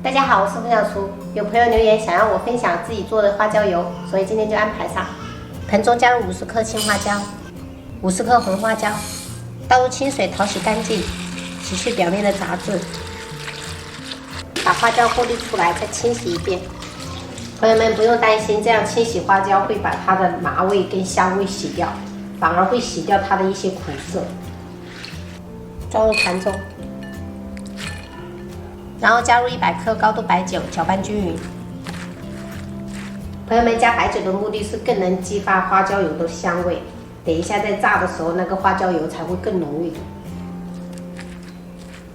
大家好，我是分享厨。有朋友留言想让我分享自己做的花椒油，所以今天就安排上。盆中加入50克青花椒，50克红花椒，倒入清水淘洗干净，洗去表面的杂质。把花椒过滤出来，再清洗一遍。朋友们不用担心，这样清洗花椒会把它的麻味跟香味洗掉，反而会洗掉它的一些苦涩。装入盘中。然后加入100克高度白酒，搅拌均匀。朋友们，加白酒的目的是更能激发花椒油的香味，等一下在炸的时候，那个花椒油才会更浓郁。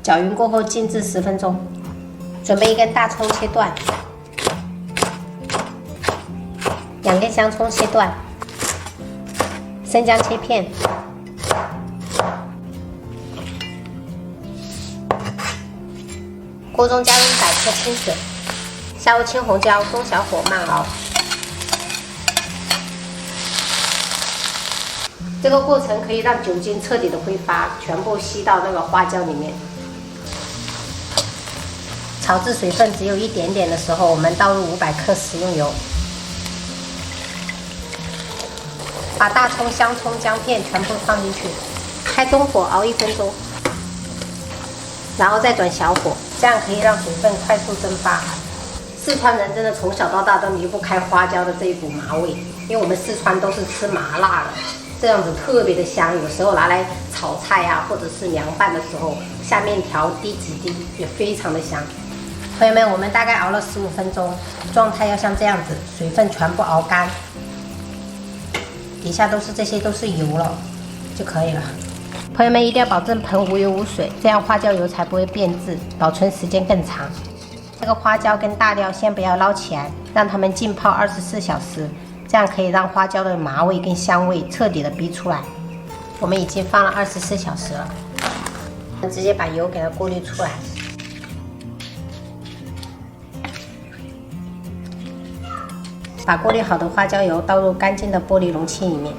搅匀过后静置10分钟。准备1根大葱切断，2根香葱切断，生姜切片。锅中加入100克清水，下入青红椒，中小火慢熬。这个过程可以让酒精彻底的挥发，全部吸到那个花椒里面。炒至水分只有一点点的时候，我们倒入500克食用油，把大葱、香葱、姜片全部放进去，开中火熬1分钟，然后再转小火。这样可以让水分快速蒸发。四川人真的从小到大都离不开花椒的这一股麻味，因为我们四川都是吃麻辣的，这样子特别的香。有时候拿来炒菜啊，或者是凉拌的时候，下面条滴几滴也非常的香。朋友们，我们大概熬了15分钟，状态要像这样子，水分全部熬干，底下这些都是油了就可以了。朋友们一定要保证盆无油无水，这样花椒油才不会变质，保存时间更长。这个花椒跟大料先不要捞起来，让它们浸泡24小时，这样可以让花椒的麻味跟香味彻底的逼出来。我们已经放了24小时了，直接把油给它过滤出来。把过滤好的花椒油倒入干净的玻璃容器里面。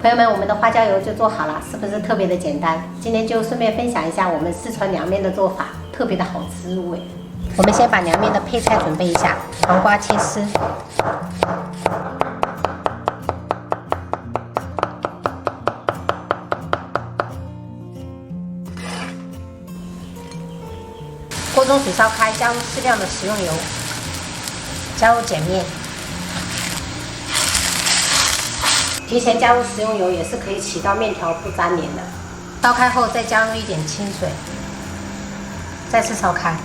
朋友们，我们的花椒油就做好了，是不是特别的简单？今天就顺便分享一下我们四川凉面的做法，特别的好吃入味。我们先把凉面的配菜准备一下，黄瓜切丝，锅中水烧开，加入适量的食用油，加入碱面。提前加入食用油也是可以起到面条不粘连的。烧开后再加入一点清水，再次烧开。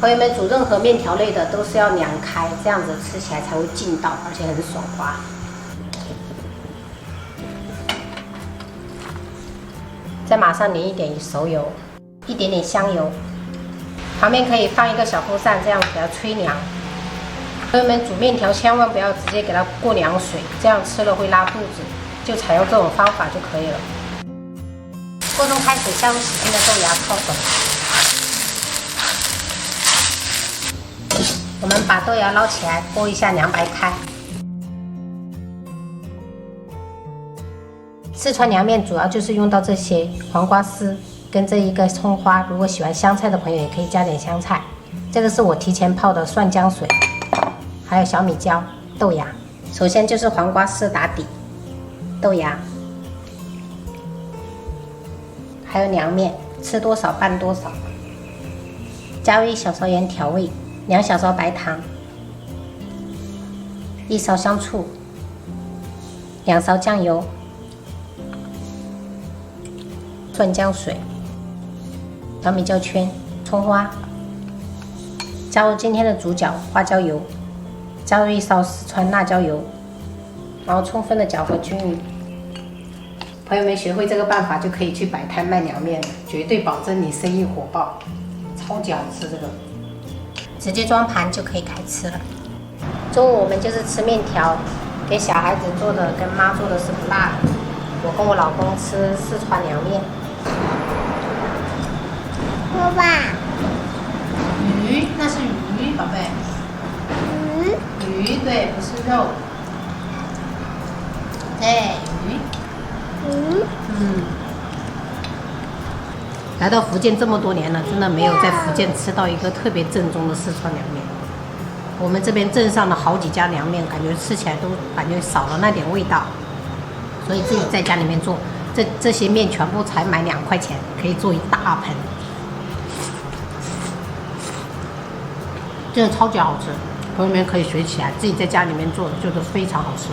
朋友们，煮任何面条类的都是要凉开，这样子吃起来才会劲道，而且很爽滑。再马上淋一点熟油，一点点香油，旁边可以放一个小风扇，这样给它吹凉。朋友们，煮面条千万不要直接给它过凉水，这样吃了会拉肚子，就采用这种方法就可以了。锅中开水，下入洗净的豆芽焯手。我们把豆芽捞起来，拨一下凉白开。四川凉面主要就是用到这些黄瓜丝跟这一个葱花，如果喜欢香菜的朋友也可以加点香菜。这个是我提前泡的蒜姜水。还有小米椒、豆芽。首先就是黄瓜丝打底，豆芽，还有凉面，吃多少拌多少。加入1小勺盐调味，2小勺白糖，1勺香醋，2勺酱油，蒜姜水，小米椒圈，葱花。加入今天的主角花椒油。加入1勺四川辣椒油，然后充分的搅和均匀。朋友们学会这个办法就可以去摆摊卖凉面了，绝对保证你生意火爆，超级好吃这个。直接装盘就可以开吃了。中午我们就是吃面条，给小孩子做的跟妈做的是不辣的。我跟我老公吃四川凉面。爸爸，鱼，那是鱼，宝贝。鱼，对，不是肉。对，鱼。来到福建这么多年了，真的没有在福建吃到一个特别正宗的四川凉面。我们这边镇上的好几家凉面，感觉吃起来都感觉少了那点味道，所以自己在家里面做，这些面全部才买2块钱，可以做一大盆，真的超级好吃。朋友们可以学起来，自己在家里面做，就是非常好吃。